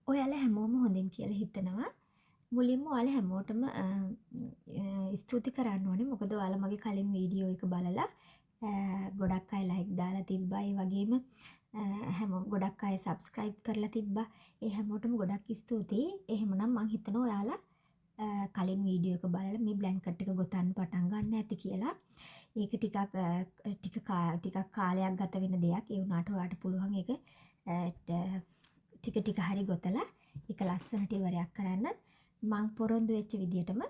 ඔයාලා හැමෝම හොඳින් කියලා හිතනවා. මුලින්ම ඔයාලා හැමෝටම ස්තුති කරන්න ඕනේ. මොකද ඔයාලා මගේ කලින් වීඩියෝ එක බලලා ගොඩක් අය ලයික් දාලා තිබ්බා. ඒ වගේම ගොඩක් අය සබ්ස්ක්‍රයිබ් කරලා තිබ්බා. ඒ හැමෝටම ගොඩක් ස්තුතියි. එහෙමනම් මං හිතනවා ඔයාලා කලින් වීඩියෝ එක බලලා මේ බ්ලැන්කට් එක ගොතන්න පටන් ගන්න ඇති කියලා. ඒක ටිකක් කාලයක් ගත වෙන දෙයක්. ඒ වුණාට ඔයාලට පුළුවන් ඒක ටික හරි ගොතලා ඒක ලස්සනට ඉවරයක් කරන්න. මං පොරොන්දු වෙච්ච විදිහටම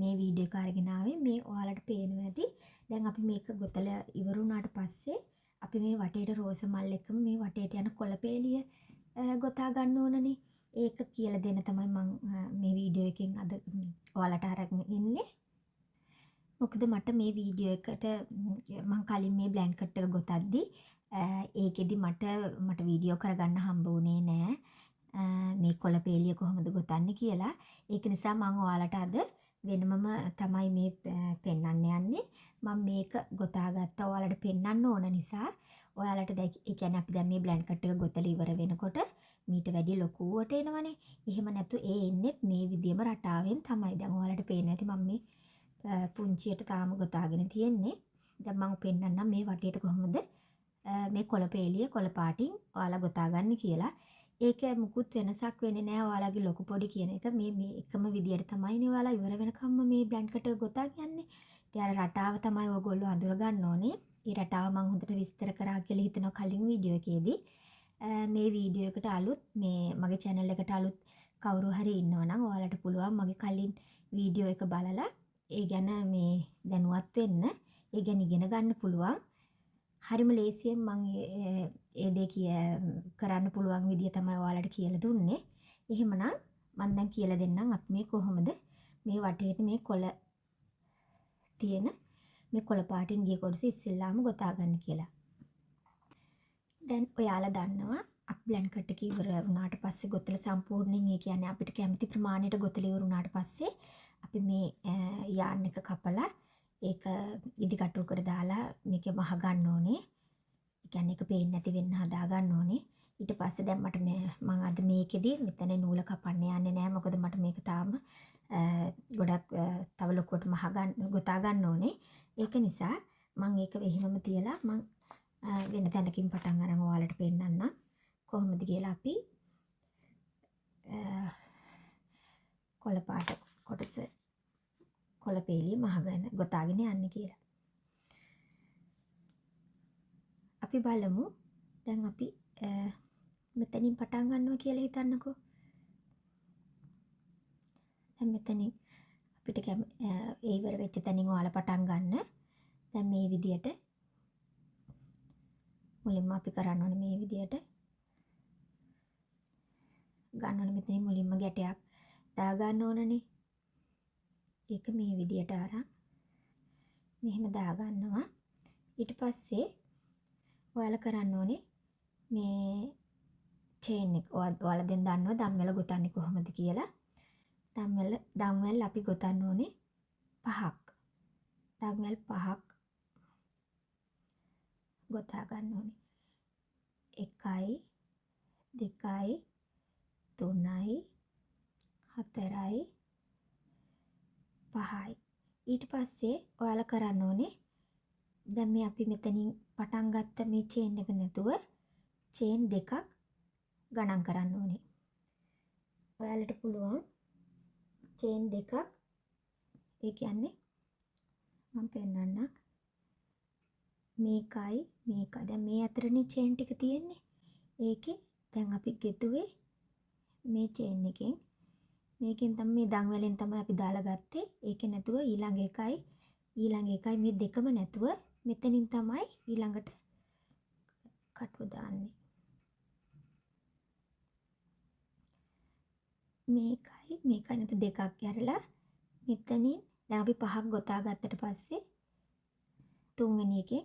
මේ වීඩියෝ එක අරගෙන ආවේ. මේ ඔයාලට පේනවා ඇති. දැන් අපි මේක ගොතලා ඉවර වුණාට පස්සේ අපි මේ වටේට රෝස මල් එක්කම මේ වටේට යන කොළපේලිය ගොතා ගන්න ඕනනේ. ඒක කියලා දෙන්න තමයි මං මේ වීඩියෝ එකෙන් අද ඔයාලට අරගෙන ඉන්නේ. මොකද මට මේ වීඩියෝ එකට මං කලින් මේ බ්ලැන්කට් එක ගොතද්දි ඒකෙදි මට වීඩියෝ කරගන්න හම්බ වුණේ නෑ. මේ කොළපේලිය කොහොමද ගොතන්නේ කියලා. ඒක නිසා මම ඔයාලට අද වෙනමම තමයි මේ පෙන්වන්න යන්නේ. මම මේක ගොතාගත්තා ඔයාලට පෙන්වන්න ඕන නිසා ඔයාලට දැන් ඒ කියන්නේ අපි දැන් මේ බ්ලැන්කට් එක ගොතලා ඉවර වෙනකොට මීට වැඩි ලොකුවට එනවනේ. එහෙම නැතු ඒ එන්නේත් මේ විදියම රටාවෙන් තමයි. දැන් ඔයාලට පේනවා ඇති මම මේ පුංචියට තාම ගොතාගෙන තියෙන්නේ. දැන් මම පෙන්වන්නම් මේ වටේට කොහොමද මේ කොළපේලිය කොළ පාටින් ඔයාලා ගොතාගන්නේ කියලා. ඒක මුකුත් වෙනසක් වෙන්නේ නැහැ ඔයාලගේ ලොකු පොඩි කියන එක. මේ එකම විදියට තමයිනේ ඔයාලා ඉවර වෙනකම්ම මේ බ්ලැන්කට් එක ගොතාගන්නේ. ඉතින් අර රටාව තමයි ඔයගොල්ලෝ අඳුර ගන්න ඕනේ. ඒ රටාව මම හොඳට විස්තර කරා කියලා හිතනවා කලින් වීඩියෝ එකේදී. මේ වීඩියෝ එකට අලුත් මේ මගේ channel එකට අලුත් කවුරු හරි ඉන්නවනම් ඔයාලට පුළුවන් මගේ කලින් වීඩියෝ එක බලලා ඒ ගැන මේ දැනුවත් වෙන්න. ඒ ගැන ඉගෙන ගන්න පුළුවන්. හරිම ලේසියෙන් මම ඒ දේ කරන්න පුළුවන් විදිය තමයි ඔයාලට කියලා දුන්නේ. එහෙමනම් මම දැන් කියලා දෙන්නම් අපි මේ කොහොමද මේ වටේට මේ කොළ තියෙන මේ කොළ පාටින් ගිය කොටස ඉස්සෙල්ලාම ගොතා ගන්න කියලා. දැන් ඔයාලා දන්නවා අපි බ්ලැන්කට් එක ඉවර වුණාට පස්සේ ගොතලා සම්පූර්ණයෙන් ඒ කියන්නේ අපිට කැමති ප්‍රමාණයට ගොතලා ඉවර වුණාට පස්සේ අපි මේ යාන් එක කපලා ඒක ඉදිකටුවකට දාලා මේක මහ ගන්න ඕනේ. ඒ කියන්නේ ඒක පේන්නේ නැති වෙන්න හදා ගන්න ඕනේ. ඊට පස්සේ දැන් මට මම අද මේකෙදි මෙතන නූල කපන්න යන්නේ නැහැ. මොකද මට මේක තාම ගොඩක් තව ලොකුවට මහ ගන්න ගොතා ගන්න ඕනේ. ඒක නිසා මම ඒක එහෙමම තියලා මම වෙන තැනකින් පටන් අරන් ඔයාලට පෙන්නන්නම්. කොහොමද කියලා අපි කොළ පාට කොටස කොළපේලිය මහගෙන ගොතාගෙන යන්නේ කියලා. අපි බලමු. දැන් අපි මෙතනින් පටන් ගන්නවා කියලා හිතන්නකෝ. දැන් මෙතනින් අපිට ඒ ඉවර වෙච්ච තැනින් ඔයාලා පටන් ගන්න. දැන් මේ විදියට මුලින්ම අපි කරන්න ඕනේ මේ විදියට ගන්න ඕනේ. මෙතනින් මුලින්ම ගැටයක් දා ගන්න ඕනනේ. ඒක මේ විදියට අරන් මෙහෙම දා ගන්නවා. ඊට පස්සේ ඔයාලා කරන්න ඕනේ මේ චේන් එක. ඔයාලා දැන් දන්නවා දම්වැල ගොතන්නේ කොහොමද කියලා. දම්වැල් අපි ගොතන්න ඕනේ 5ක්. දම්වැල් 5ක් ගොතා ගන්න ඕනේ. 1යි 2යි 3යි 4යි 5යි. ඊට පස්සේ ඔයාලා කරන්න ඕනේ දැන් මේ අපි මෙතනින් පටන් ගත්ත මේ චේන් එක නැතුව චේන් දෙකක් ගණන් කරන්න ඕනේ. ඔයාලට පුළුවන් චේන් දෙකක් ඒ කියන්නේ මම පෙන්නන්නම්. මේකයි මේකයි. දැන් මේ අතරනේ චේන් ටික තියෙන්නේ. ඒකේ දැන් අපි ගෙතුවේ මේ චේන් එකෙන් මේකෙන් තමයි මේ දන්වැලෙන් තමයි අපි දාලා ගත්තේ. ඒකේ නැතුව ඊළඟ එකයි මේ දෙකම නැතුව මෙතනින් තමයි ඊළඟට කටුව දාන්නේ. මේකයි නැතු දෙකක් ඇරලා මෙතනින් දැන් අපි 5ක් ගොතා ගත්තට පස්සේ තුන්වෙනි එකෙන්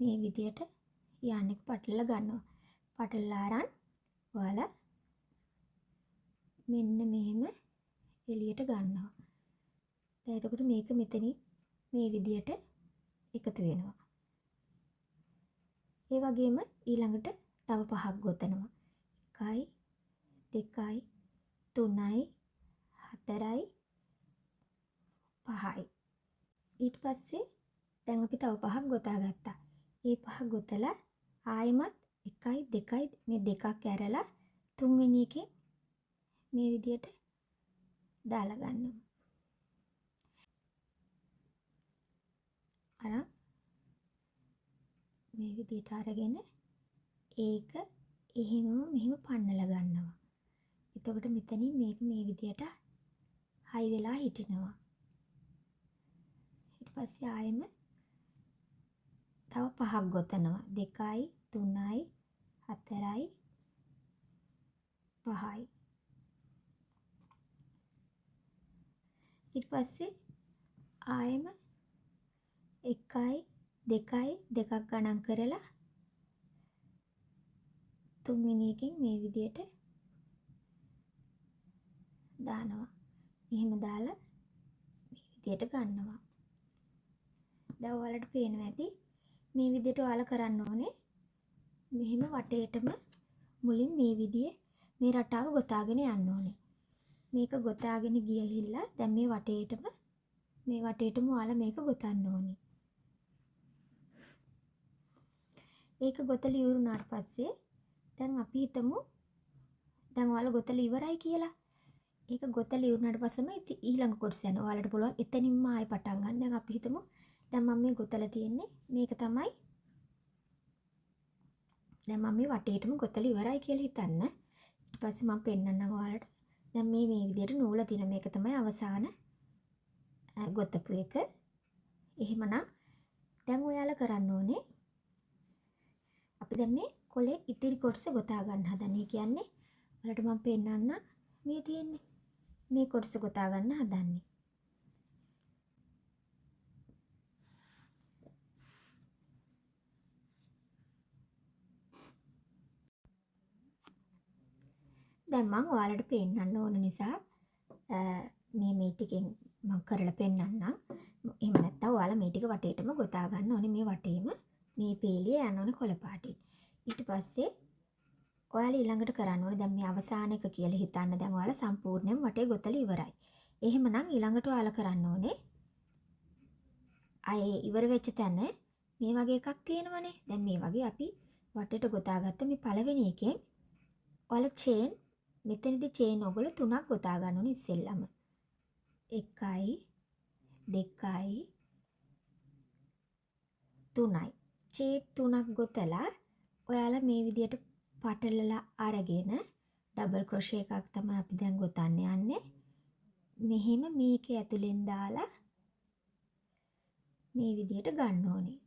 මේ විදියට යන්න එක පටලලා ගන්නවා. පටලලා අරන් ඔයාලා මෙන්න මෙහෙම එළියට ගන්නවා. දැන් එතකොට මේක මෙතනින් මේ විදියට එකතු වෙනවා. ඒ වගේම ඊළඟට තව 5ක් ගොතනවා. 1යි 2යි 3යි 4යි 5යි. ඊට පස්සේ දැන් අපි තව පහක් ගොතා ගත්තා. ඒ පහ ගොතලා ආයෙමත් 1යි 2යි මේ දෙකක් ඇරලා තුන්වෙනි එකේ මේ විදියට දාලා ගන්නවා. අර මේ විදියට අරගෙන ඒක එහෙම මෙහෙම පන්නලා ගන්නවා. එතකොට මෙතනින් මේක මේ විදියට හයි වෙලා හිටිනවා. ඊට පස්සේ ආයෙම තව පහක් ගොතනවා. 2යි 3යි 4යි 5යි. ඊට පස්සේ ආයෙම 1යි 2යි දෙකක් ගණන් කරලා තුන්වෙනි එකෙන් මේ විදියට දානවා. එහෙම දාලා මේ විදියට ගන්නවා. දැන් ඔයාලට පේනවා ඇති මේ විදියට ඔයාලා කරන්න ඕනේ. මෙහෙම වටේටම මුලින් මේ විදියේ මේ රටාව ගොතාගෙන යන්න ඕනේ. මේක ගොතාගෙන ගියහිල්ලා දැන් මේ වටේටම ඔයාලා මේක ගොතන්න ඕනේ. ඒක ගොතලා ඉවරුනාට පස්සේ දැන් අපි හිතමු දැන් ඔයාලා ගොතලා ඉවරයි කියලා. ඒක ගොතලා ඉවරුනාට පස්සෙම ඊළඟ කොටස යනවා. ඔයාලට පුළුවන් එතනින්ම ආයෙ පටන් ගන්න. දැන් අපි හිතමු දැන් මම මේ ගොතලා තියෙන්නේ මේක තමයි. දැන් මම මේ වටේටම ගොතලා ඉවරයි කියලා හිතන්න. ඊට පස්සේ මම පෙන්නන්නම් ඔයාලට. දැන් මේ විදියට නූල තියෙන මේක තමයි අවසාන ගොතපු එක. එහෙමනම් දැන් ඔයාලා කරන්න ඕනේ අපි දැන් මේ කොලේ ඉතිරි කොටස ගොතා ගන්න හදන. ඒ කියන්නේ ඔයාලට මම පෙන්නන්න මේ තියෙන්නේ මේ කොටස ගොතා ගන්න හදන්නේ. දැන් මම ඔයාලට පෙන්නන්න ඕන නිසා මේ ටිකෙන් මම කරලා පෙන්නන්නම්. එහෙම නැත්නම් ඔයාලා මේ ටික වටේටම ගොතා ගන්න ඕනේ. මේ වටේම මේ පේලිය යන්න ඕනේ කොළ පාටින්. ඊට පස්සේ ඔයාලා ඊළඟට කරන්න ඕනේ දැන් මේ අවසාන එක කියලා හිතන්න. දැන් ඔයාලා සම්පූර්ණයෙන් වටේ ගොතලා ඉවරයි. එහෙමනම් ඊළඟට ඔයාලා කරන්න ඕනේ අය ඉවර වෙච්ච තැන මේ වගේ එකක් තියෙනවනේ. දැන් මේ වගේ අපි වටේට ගොතාගත්ත මේ පළවෙනි එකෙන් ඔයාලා චේන් මෙතනදී චේන් ඔයගොල්ලෝ 3ක් ගොතා ගන්න ඕනේ ඉස්සෙල්ලම. 1යි 2යි 3යි. චේන් 3ක් ගොතලා ඔයාලා මේ විදියට පටලලා අරගෙන ඩබල් ක්‍රොෂේ එකක් තමයි අපි දැන් ගොතන්න යන්නේ. මෙහෙම මේක ඇතුලෙන් දාලා මේ විදියට ගන්න ඕනේ.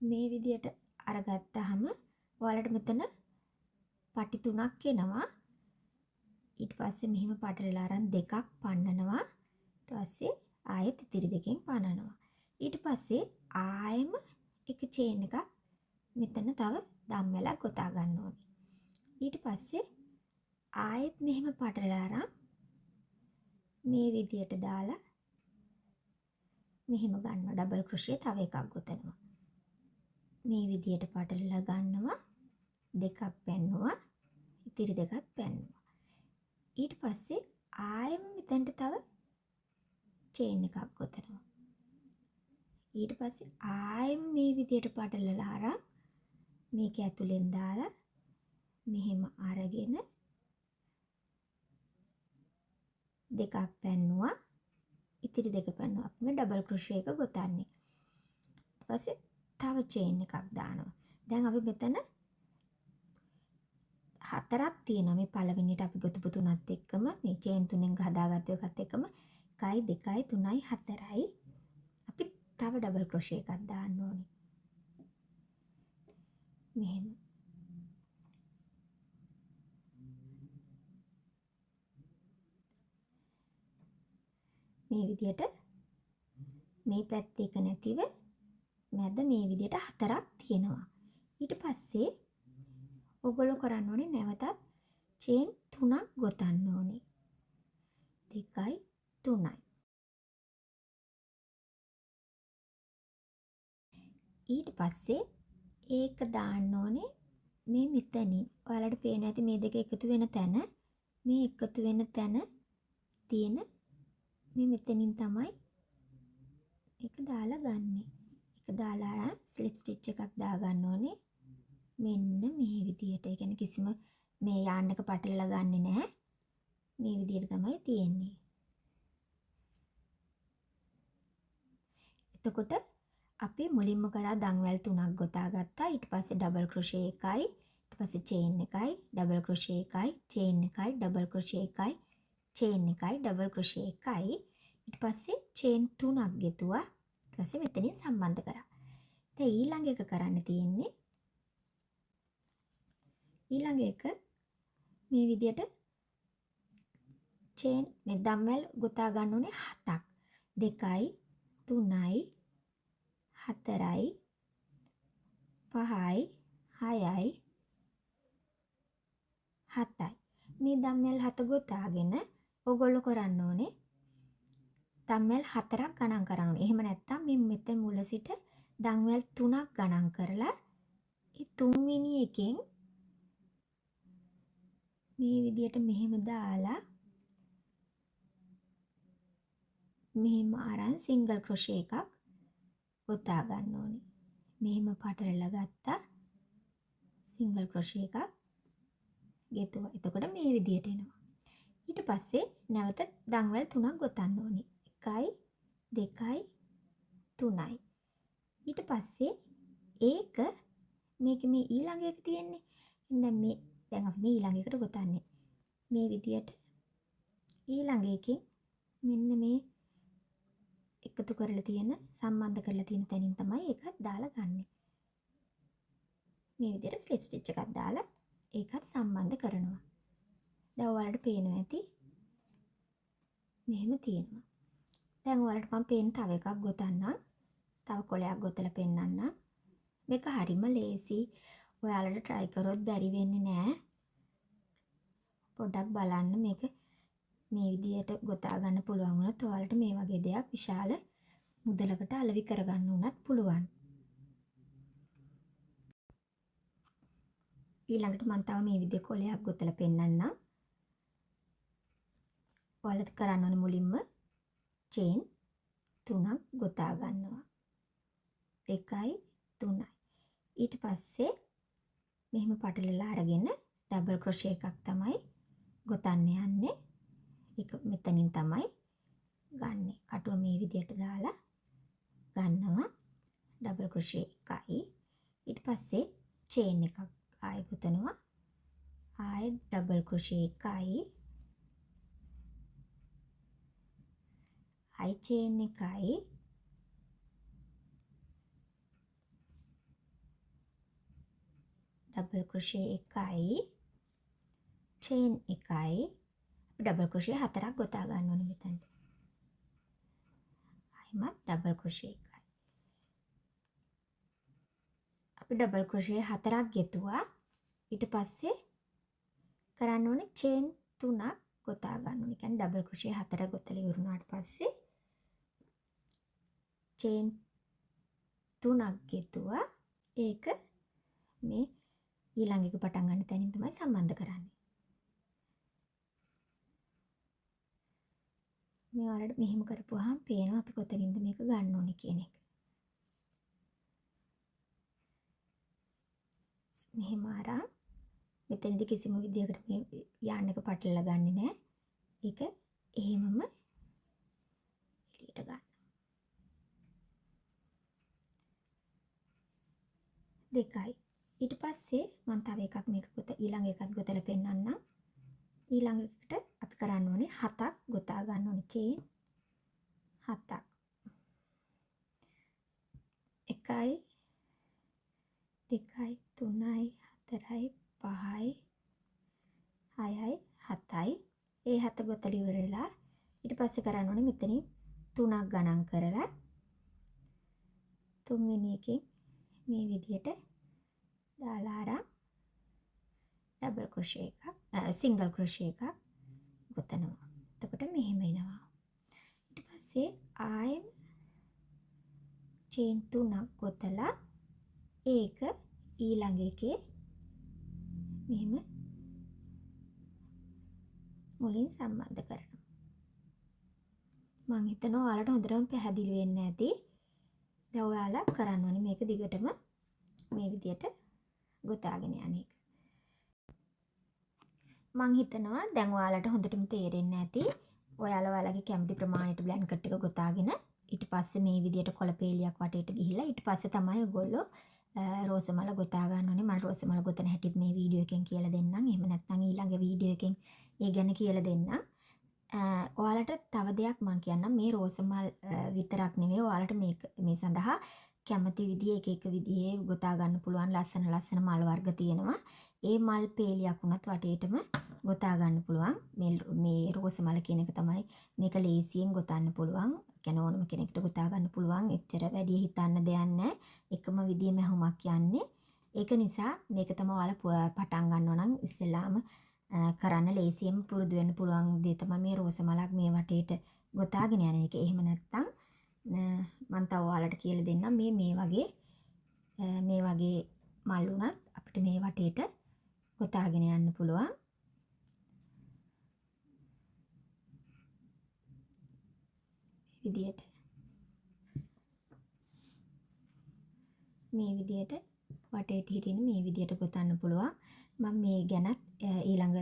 මේ විදියට අරගත්තාම ඔයාලට මෙතන පටි 3ක් එනවා. ඊට පස්සේ මෙහෙම පටලලා අරන් දෙකක් පන්නනවා. ඊට පස්සේ ආයෙත් ඉතිරි දෙකෙන් පන්නනවා. ඊට පස්සේ ආයෙම එක චේන් එකක් මෙතන තව ධම්මලා ගොතා ගන්න ඕනේ. ඊට පස්සේ ආයෙත් මෙහෙම පටලලා අරන් මේ විදියට දාලා මෙහෙම ගන්නවා. ඩබල් ක්‍රොෂේ තව එකක් ගොතනවා. මේ විදියට පටලලා ගන්නවා. දෙකක් පැන්නුවා. ඉතිරි දෙකක් පැන්නුවා. ඊට පස්සේ ආයෙම මෙතනට තව චේන් එකක් ගොතනවා. ඊට පස්සේ ආයෙම මේ විදියට පටලලා අරන් මේක ඇතුලෙන් දාලා මෙහෙම අරගෙන දෙකක් පැන්නුවා. ඉතිරි දෙක පැන්නුවා. අපි මේ ඩබල් ක්‍රොෂේ එක ගොතන්නේ. ඊට පස්සේ තව චේන් එකක් දානවා. දැන් අපි මෙතන හතරක් තියෙනවා. මේ පළවෙනියට අපි ගොතපු තුනත් එක්කම මේ චේන් තුනෙන් හදාගත්ත එකත් එක්කම 1යි 2යි 3යි 4යි අපි තව ඩබල් ක්‍රොෂේ එකක් දාන්න ඕනේ. මෙහෙම. මේ විදියට මේ පැත්තේ එක නැතිව මැද මේ විදියට හතරක් තියෙනවා. ඊට පස්සේ ඔයගොල්ලෝ කරන්න ඕනේ නැවතත් චේන් 3ක් ගොතන්න ඕනේ. 2යි 3යි. ඊට පස්සේ ඒක දාන්න ඕනේ මේ මෙතනින්. ඔයාලට පේනවා ඇති මේ දෙක එකතු වෙන තැන මේ එකතු වෙන තැන තියෙන මේ මෙතනින් තමයි ඒක දාලා ගන්නෙ. ඒක දාලා අරන් ස්ලිප් ස්ටිච් එකක් දාගන්න ඕනේ. මෙන්න මේ විදියට. ඒ කියන්නේ කිසිම මේ යාන් එක පටලලා ගන්නෙ නැහැ. මේ විදියට තමයි තියෙන්නේ. එතකොට අපි මුලින්ම කරා දන්වැල් 3ක් ගොතා ගත්තා. ඊට පස්සේ ඩබල් ක්‍රොෂේ එකයි, ඊට පස්සේ චේන් එකයි, ඩබල් ක්‍රොෂේ එකයි, චේන් එකයි, ඩබල් ක්‍රොෂේ එකයි, චේන් එකයි, ඩබල් ක්‍රොෂේ එකයි. ඊට පස්සේ චේන් 3ක් ගෙතුවා. ඊට පස්සේ මෙතනින් සම්බන්ධ කරා. දැන් ඊළඟ එක කරන්න තියෙන්නේ ඊළඟ එක මේ විදියට චේන් මේ දම්වැල් ගොතා ගන්න ඕනේ 7ක්. 2යි 3යි 4යි 5යි 6යි 7යි. මේ දම්වැල් 7 ගොතාගෙන ඔයගොල්ලෝ කරන්න ඕනේ දම්වැල් 4ක් ගණන් කරන්න ඕනේ. එහෙම නැත්නම් මේ මෙතන මුල සිට දම්වැල් 3ක් ගණන් කරලා ඒ තුන්වෙනි එකෙන් මේ විදියට මෙහෙම දාලා මෙහෙම අරන් සිංගල් ක්‍රොෂේ එකක් ගොතා ගන්න ඕනේ. මෙහෙම පටලලා ගත්තා. සිංගල් ක්‍රොෂේ එකක් ගෙතුවා. එතකොට මේ විදියට එනවා. ඊට පස්සේ නැවත දන්වැල් 3ක් ගොතන්න ඕනේ. 1යි 2යි 3යි. ඊට පස්සේ ඒක මේක මේ ඊළඟ එක තියෙන්නේ. දැන් අපි මේ ඊළඟ එකට ගොතන්නේ. මේ විදියට ඊළඟ එකෙන් මෙන්න මේ එකතු කරලා තියෙන සම්බන්ධ කරලා තියෙන තැනින් තමයි ඒකත් දාලා ගන්නෙ. මේ විදිහට ස්ලිප් ස්ටිච් එකක් දාලා ඒකත් සම්බන්ධ කරනවා. දැන් ඔයාලට පේනවා ඇති මෙහෙම තියෙනවා. දැන් ඔයාලට මම පේන තව එකක් ගොතන්නම්. තව කොලයක් ගොතලා පෙන්නන්නම්. මේක හරිම ලේසි. ඔයාලට try කරොත් බැරි වෙන්නේ නැහැ. පොඩ්ඩක් බලන්න මේක මේ විදියට ගොතා ගන්න පුළුවන් වුණොත් ඔයාලට මේ වගේ දෙයක් විශාල මුදලකට අලෙවි කරගන්න උනත් පුළුවන්. ඊළඟට මම තව මේ විදිය කොලයක් ගොතලා පෙන්නන්නම්. ඔයාලට කරන්න ඕනේ මුලින්ම චේන් 3ක් ගොතා ගන්නවා. 2යි 3යි. ඊට පස්සේ මෙහෙම පටලලා අරගෙන ඩබල් ක්‍රොෂේ එකක් තමයි ගොතන්න යන්නේ. ඒක මෙතනින් තමයි ගන්නෙ. කටුව මේ විදියට දාලා ගන්නවා. ඩබල් ක්‍රොෂේ එකයි. ඊට පස්සේ චේන් එකක් ආයෙ ගොතනවා. ආයෙ ඩබල් ක්‍රොෂේ එකයි. ආයෙ චේන් එකයි. ඩබල් ක්‍රොෂේ එකයි. චේන් එකයි. ඩබල් ක්‍රොෂේ 4ක් ගොතා ගන්න ඕනේ මෙතනට. ආයෙමත් ඩබල් ක්‍රොෂේ එකයි. අපි ඩබල් ක්‍රොෂේ 4ක් ගෙතුවා. ඊට පස්සේ කරන්න ඕනේ චේන් 3ක් ගොතා ගන්න ඕනේ. කියන්නේ ඩබල් ක්‍රොෂේ 4 ගොතලා ඉවරුනාට පස්සේ චේන් 3ක් ගෙතුවා. ඒක මේ ඊළඟ එක පටන් ගන්න තැනින් තමයි සම්බන්ධ කරන්නේ. මේ වලට මෙහෙම කරපුවාම පේනවා අපි කොතනින්ද මේක ගන්න ඕනේ කියන එක. මෙහෙම අරන් මෙතනදී කිසිම විදියකට මේ යාන් එක පටලලා ගන්නෙ නෑ. ඒක එහෙමම එළියට ගන්න. දෙකයි. ඊට පස්සේ මම තව එකක් මේක ඊළඟ එකත් ගොතලා පෙන්නන්නම්. ඊළඟ එකට අපි කරන්න ඕනේ 7ක් ගොතා ගන්න ඕනේ චේන් 7ක්. 1යි 2යි 3යි 4යි 5යි 6යි 7යි. ඒ 7 ගොතලා ඉවරලා ඊට පස්සේ කරන්න ඕනේ මෙතනින් 3ක් ගණන් කරලා තුන්වෙනි එකෙන් මේ විදියට දාලා අරන් ඩබල් ක්‍රොෂේ එකක් සිංගල් ක්‍රොෂේ එකක් ගොතනවා. එතකොට මෙහෙම එනවා. ඊට පස්සේ ආයෙම චේන් 3ක් ගොතලා ඒක ඊළඟ එකේ මෙහෙම මුලින් සම්බන්ධ කරනවා. මම හිතනවා ඔයාලට හොඳටම පැහැදිලි වෙන්න ඇති. දැන් ඔයාලා කරන්න ඕනේ මේක දිගටම මේ විදියට ගොතාගෙන යන එක. මං හිතනවා දැන් ඔයාලට හොඳටම තේරෙන්න ඇති. ඔයාලා ඔයාලගේ කැමති ප්‍රමාණයට බ්ලැන්කට් එක ගොතාගෙන ඊට පස්සේ මේ විදියට කොළපේලියක් වටේට ගිහිල්ලා ඊට පස්සේ තමයි ඔයගොල්ලෝ රෝස මල ගොතා ගන්න ඕනේ. මම රෝස මල ගොතන හැටිත් මේ වීඩියෝ එකෙන් කියලා දෙන්නම්. එහෙම නැත්නම් ඊළඟ වීඩියෝ එකෙන් ඒ ගැන කියලා දෙන්නම්. ඔයාලට තව දෙයක් මම කියන්නම්. මේ රෝස මල් විතරක් නෙවෙයි ඔයාලට මේ සඳහා කැමති විදිහේ එක විදිහේ ගොතා ගන්න පුළුවන් ලස්සන මල් වර්ග තියෙනවා. ඒ මල් පේලියක් වුණත් වටේටම ගොතා ගන්න පුළුවන්. මේ රෝස මල කියන එක තමයි මේක ලේසියෙන් ගොතන්න පුළුවන්. කියන්නේ ඕනම කෙනෙක්ට ගොතා ගන්න පුළුවන්. එච්චර වැඩි හිතන්න දෙයක් නැහැ. එකම විදිහේ මැහුමක් යන්නේ. ඒක නිසා මේක තමයි ඔයාලා පටන් ගන්නවා නම් ඉස්සෙල්ලාම කරන්න ලේසියෙන් පුරුදු වෙන්න පුළුවන් දේ තමයි මේ රෝස මලක් මේ වටේට ගොතාගෙන යන එක. එහෙම නැත්නම් මම තව ඔයාලට කියලා දෙන්නම් මේ වගේ මල් උනත් අපිට මේ වටේට ගොතාගෙන යන්න පුළුවන්. මේ විදියට වටේට හිටින මේ විදියට ගොතන්න පුළුවන්. මම මේ ගැනත් ඊළඟ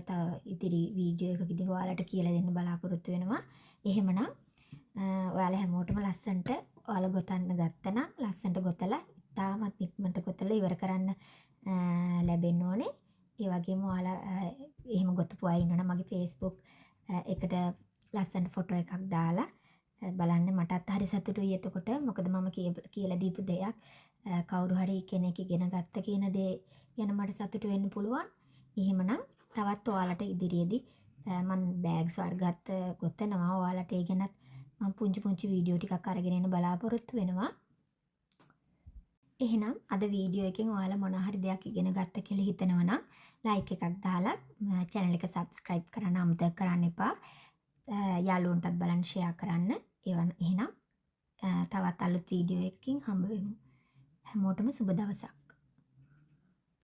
ඉදිරි වීඩියෝ එකකදී ඔයාලට කියලා දෙන්න බලාපොරොත්තු වෙනවා. එහෙමනම් ඔයාලා හැමෝටම ලස්සන්ට ඔයාලා ගොතන්න ගත්තනම් ලස්සන්ට ගොතලා තාමත් ඉක්මනට ගොතලා ඉවර කරන්න ලැබෙන්න ඕනේ. ඒ වගේම ඔයාලා එහෙම ගොතපු අය ඉන්නවනම් මගේ Facebook එකට ලස්සන්ට ෆොටෝ එකක් දාලා බලන්න මටත් හරි සතුටුයි එතකොට. මොකද මම කියලා දීපු දෙයක් කවුරු හරි කෙනෙක් ඉගෙන ගත්ත කියන දේ ගැන මට සතුටු වෙන්න පුළුවන්. එහෙමනම් තවත් ඔයාලට ඉදිරියේදී මම බෑග්ස් වර්ගත් ගොතනවා. ඔයාලට ඒ ගැනත් මම පුංචි වීඩියෝ ටිකක් අරගෙන එන්න බලාපොරොත්තු වෙනවා. එහෙනම් අද වීඩියෝ එකෙන් ඔයාලා මොන හරි දෙයක් ඉගෙන ගත්ත කියලා හිතනවා නම් ලයික් එකක් දාලා channel එක subscribe කරන්න අමතක කරන්න එපා. යාළුවන්ටත් බලන්න share කරන්න. එහෙනම් තවත් අලුත් වීඩියෝ එකකින් හම්බ වෙමු. හැමෝටම සුබ දවසක්.